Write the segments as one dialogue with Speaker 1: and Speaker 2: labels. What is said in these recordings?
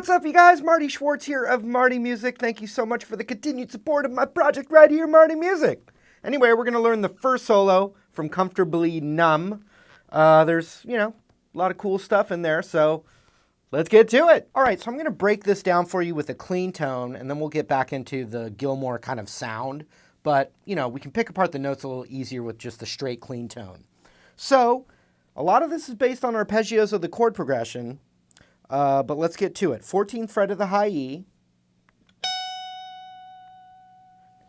Speaker 1: What's up, you guys? Marty Schwartz here of Marty Music. Thank you so much for the continued support of my project right here, Marty Music. Anyway, we're going to learn the first solo from Comfortably Numb. There's, a lot of cool stuff in there, so let's get to it. All right, so I'm going to break this down for you with a clean tone, and then we'll get back into the Gilmour kind of sound. But, we can pick apart the notes a little easier with just a straight clean tone. So, a lot of this is based on arpeggios of the chord progression, but let's get to it. 14th fret of the high E.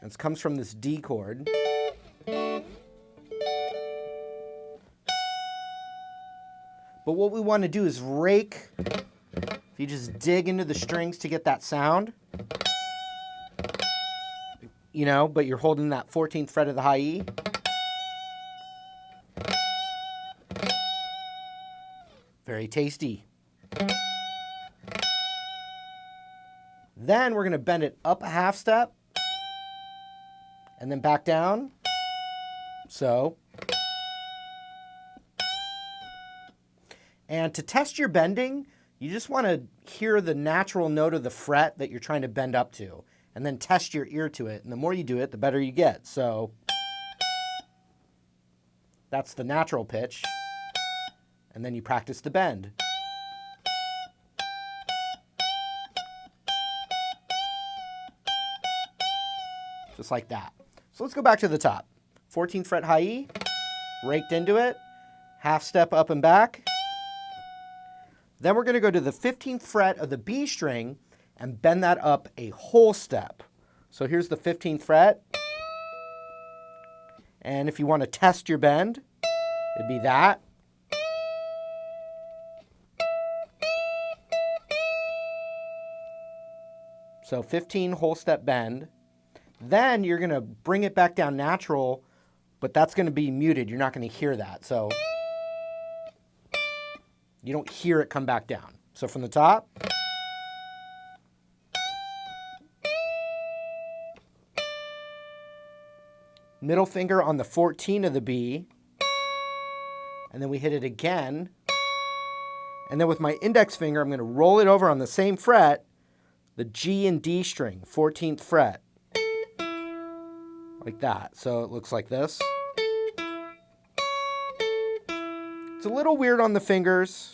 Speaker 1: This comes from this D chord. But what we want to do is rake. If you just dig into the strings to get that sound, but you're holding that 14th fret of the high E. Very tasty. Then we're going to bend it up a half step and then back down. So. And to test your bending, you just want to hear the natural note of the fret that you're trying to bend up to, and then test your ear to it. And the more you do it, the better you get. So that's the natural pitch. And then you practice the bend. Just like that. So let's go back to the top. 14th fret high E, raked into it, half step up and back. Then we're going to go to the 15th fret of the B string and bend that up a whole step. So here's the 15th fret. And if you want to test your bend, it'd be that. So 15 whole step bend. Then you're going to bring it back down natural, but that's going to be muted. You're not going to hear that. So you don't hear it come back down. So from the top. Middle finger on the 14 of the B. And then we hit it again. And then with my index finger, I'm going to roll it over on the same fret, the G and D string, 14th fret. Like that. So it looks like this. It's a little weird on the fingers,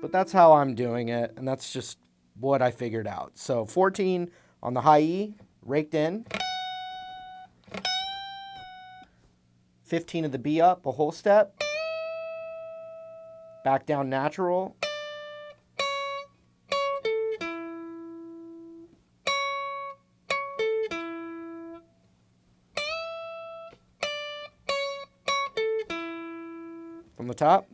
Speaker 1: but that's how I'm doing it, and that's just what I figured out. So 14 on the high E, raked in. 15 of the B up, a whole step. Back down natural. From the top.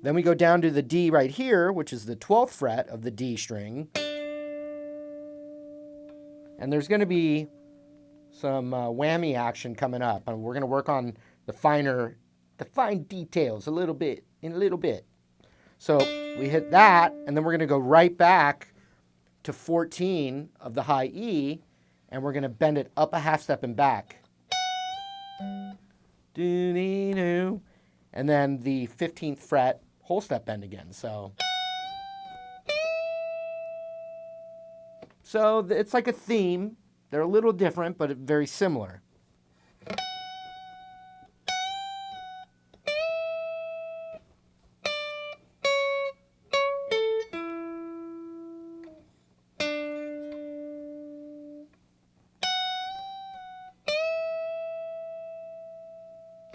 Speaker 1: Then we go down to the D right here, which is the 12th fret of the D string. And there's going to be some whammy action coming up. And we're going to work on the fine details in a little bit. So we hit that, and then we're going to go right back to 14 of the high E, and we're going to bend it up a half step and back. And then the 15th fret whole step bend again. So it's like a theme. They're a little different, but very similar.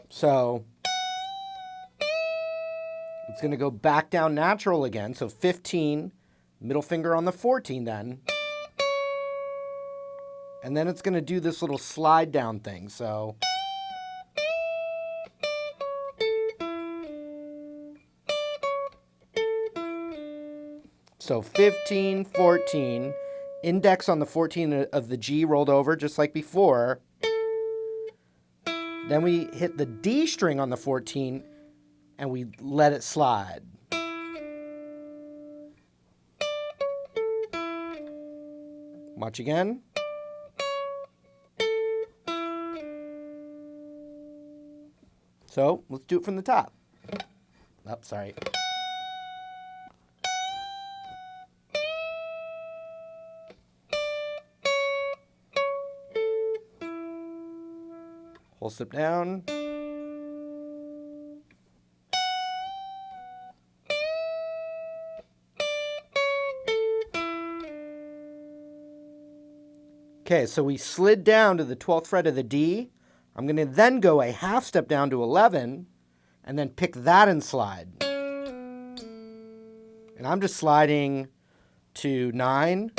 Speaker 1: So it's going to go back down natural again. So 15, middle finger on the 14 then. And then it's going to do this little slide down thing. So So 15, 14, index on the 14 of the G rolled over just like before. Then we hit the D string on the 14 and we let it slide. Watch again. So let's do it from the top. Oh, sorry. Whole step down. Okay, so we slid down to the 12th fret of the D. I'm going to then go a half step down to 11 and then pick that and slide. And I'm just sliding to 9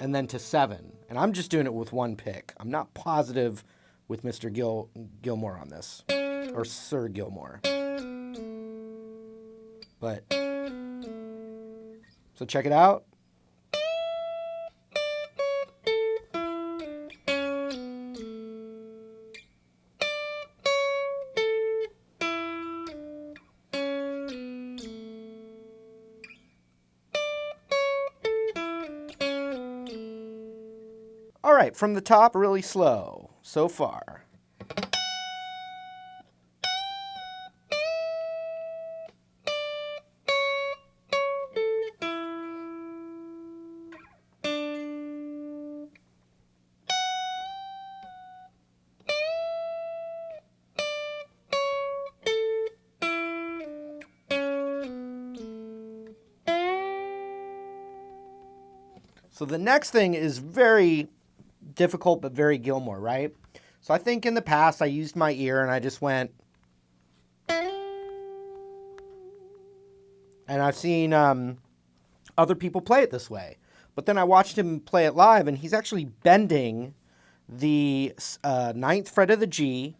Speaker 1: and then to 7. And I'm just doing it with one pick. I'm not positive with Mr. Gilmour on this, or Sir Gilmour. But, so check it out. All right, from the top, really slow so far. So the next thing is very difficult but very Gilmour, right? So I think in the past I used my ear and I just went, and I've seen other people play it this way. But then I watched him play it live and he's actually bending the 9th fret of the G,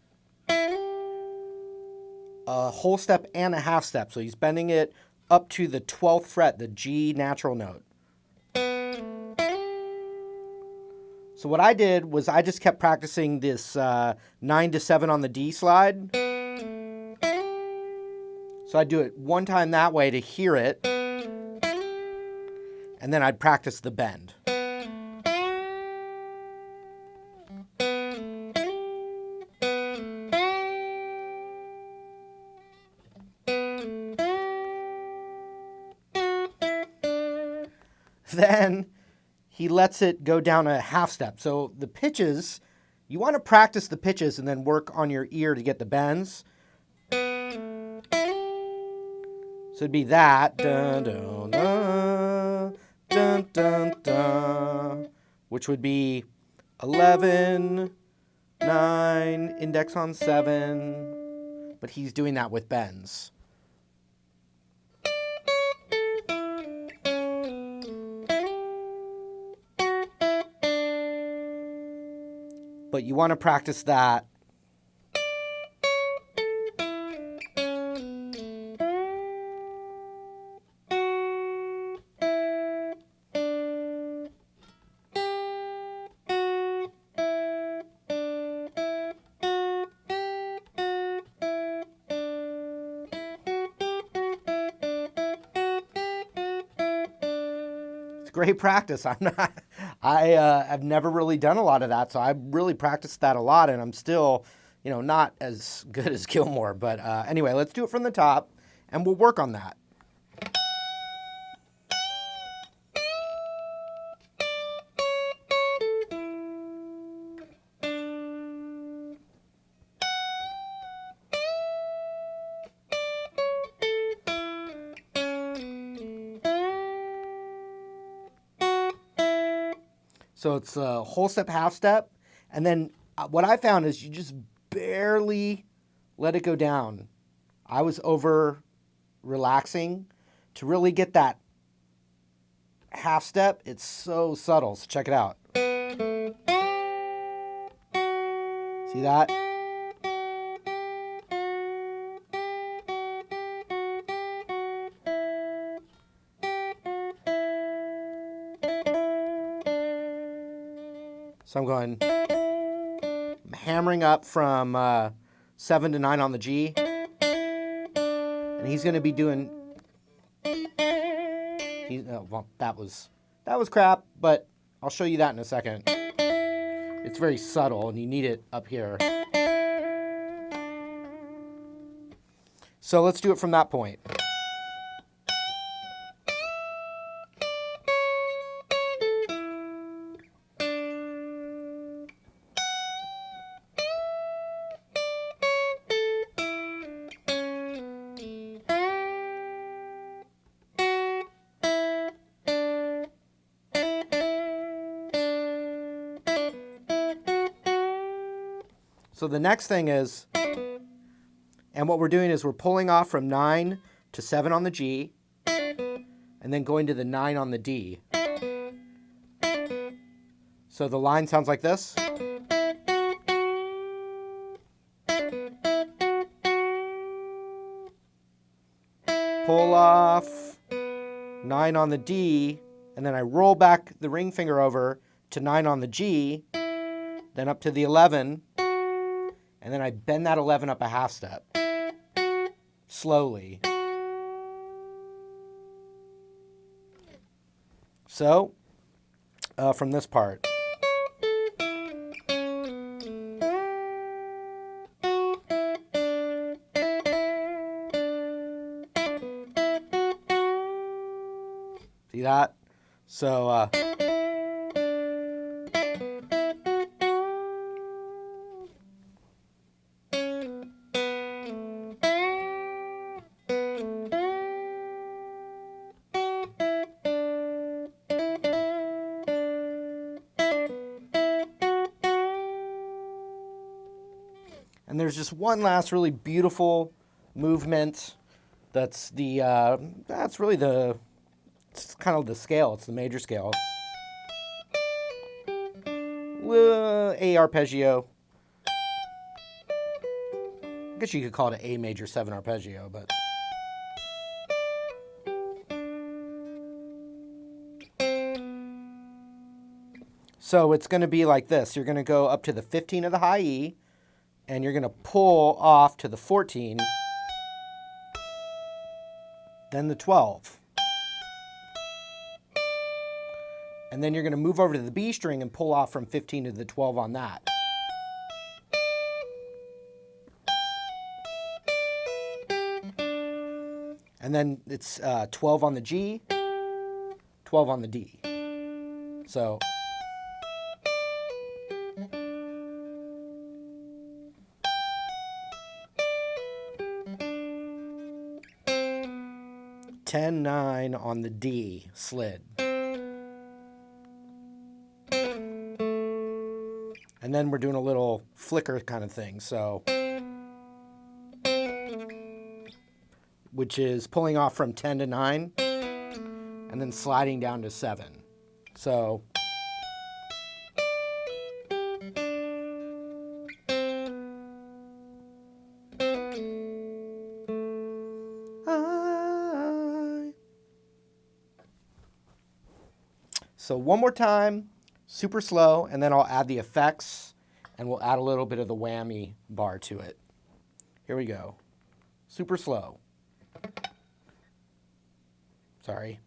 Speaker 1: a whole step and a half step. So he's bending it up to the 12th fret, the G natural note. So what I did was I just kept practicing this 9 to 7 on the D slide. So I'd do it one time that way to hear it, and then I'd practice the bend. Then he lets it go down a half step. So the pitches, you want to practice the pitches and then work on your ear to get the bends. So it'd be that, dun, dun, dun, dun, dun, dun, which would be 11, 9, index on 7, but he's doing that with bends. But you want to practice that. Great practice. I've never really done a lot of that, so I really practiced that a lot, and I'm still, not as good as Gilmour. But anyway, let's do it from the top, and we'll work on that. So it's a whole step, half step. And then what I found is you just barely let it go down. I was over relaxing to really get that half step. It's so subtle. So check it out. See that? So I'm going, I'm hammering up from 7 to 9 on the G. And he's going to be doing, well, that was crap, but I'll show you that in a second. It's very subtle and you need it up here. So let's do it from that point. So the next thing is, and what we're doing is we're pulling off from 9 to 7 on the G, and then going to the 9 on the D. So the line sounds like this. Pull off, 9 on the D, and then I roll back the ring finger over to 9 on the G, then up to the 11, and then I bend that 11 up a half step, slowly. So, from this part. See that? So, and there's just one last really beautiful movement. That's really it's kind of the scale. It's the major scale. A arpeggio. I guess you could call it an A major 7 arpeggio, but. So it's going to be like this. You're going to go up to the 15 of the high E, and you're going to pull off to the 14, then the 12. And then you're going to move over to the B string and pull off from 15 to the 12 on that. And then it's 12 on the G, 12 on the D. So. Ten, 9 on the D, slid. And then we're doing a little flicker kind of thing, so. Which is pulling off from 10 to 9, and then sliding down to 7. So. So one more time, super slow, and then I'll add the effects, and we'll add a little bit of the whammy bar to it. Here we go. Super slow. Sorry.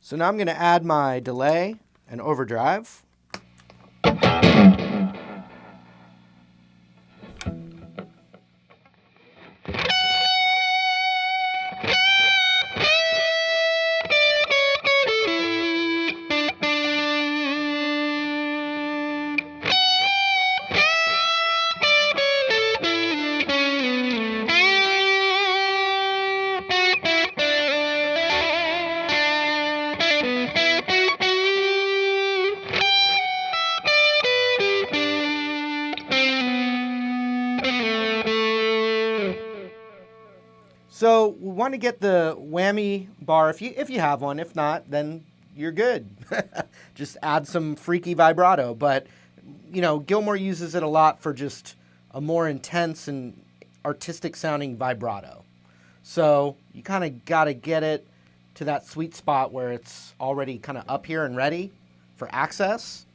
Speaker 1: So now I'm going to add my delay and overdrive. So we want to get the whammy bar if you have one. If not, then you're good. Just add some freaky vibrato. But, Gilmour uses it a lot for just a more intense and artistic sounding vibrato. So you kind of got to get it to that sweet spot where it's already kind of up here and ready for access.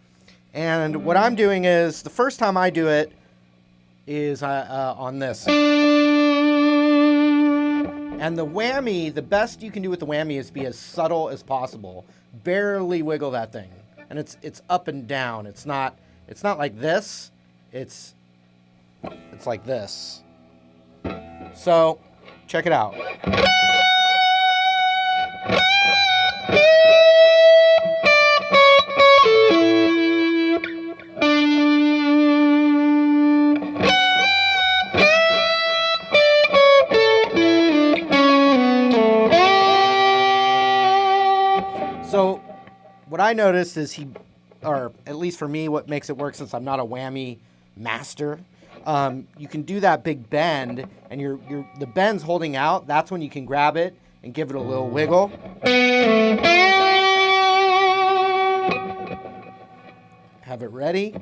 Speaker 1: And what I'm doing is, the first time I do it is on this. And the whammy, the best you can do with the whammy is be as subtle as possible. Barely wiggle that thing. And it's up and down. It's not like this. It's like this. So, check it out. So, what I noticed is or at least for me, what makes it work, since I'm not a whammy master, you can do that big bend, and the bend's holding out. That's when you can grab it and give it a little wiggle. Have it ready.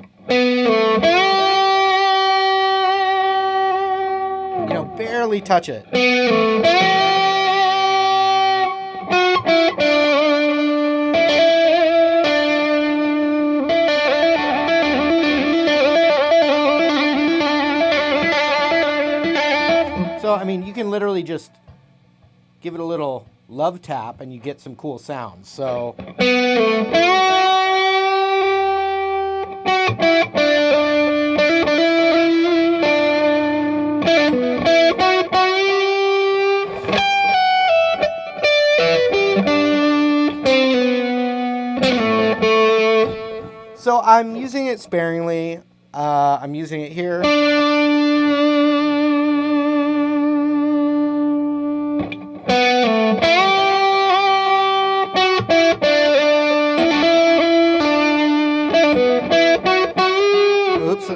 Speaker 1: Barely touch it. So, you can literally just give it a little love tap and you get some cool sounds. So, I'm using it sparingly. I'm using it here. Oops.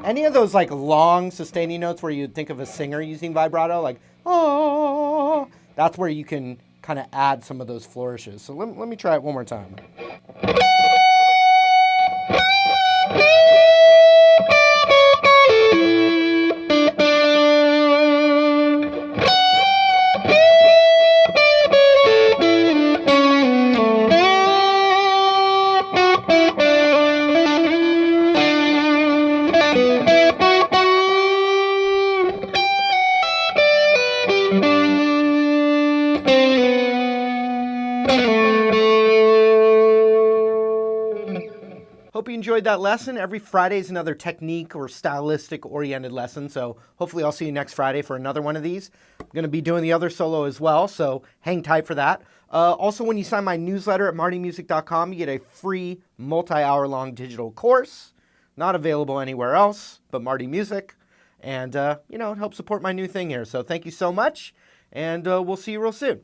Speaker 1: Any of those long sustaining notes where you'd think of a singer using vibrato, like, oh, that's where you can kind of add some of those flourishes. So let me try it one more time. Hope you enjoyed that lesson. Every Friday is another technique or stylistic oriented lesson. So hopefully I'll see you next Friday for another one of these. I'm going to be doing the other solo as well, so hang tight for that. Also, when you sign my newsletter at martymusic.com, you get a free multi-hour long digital course. Not available anywhere else but Marty Music. And, it helps support my new thing here. So thank you so much, and we'll see you real soon.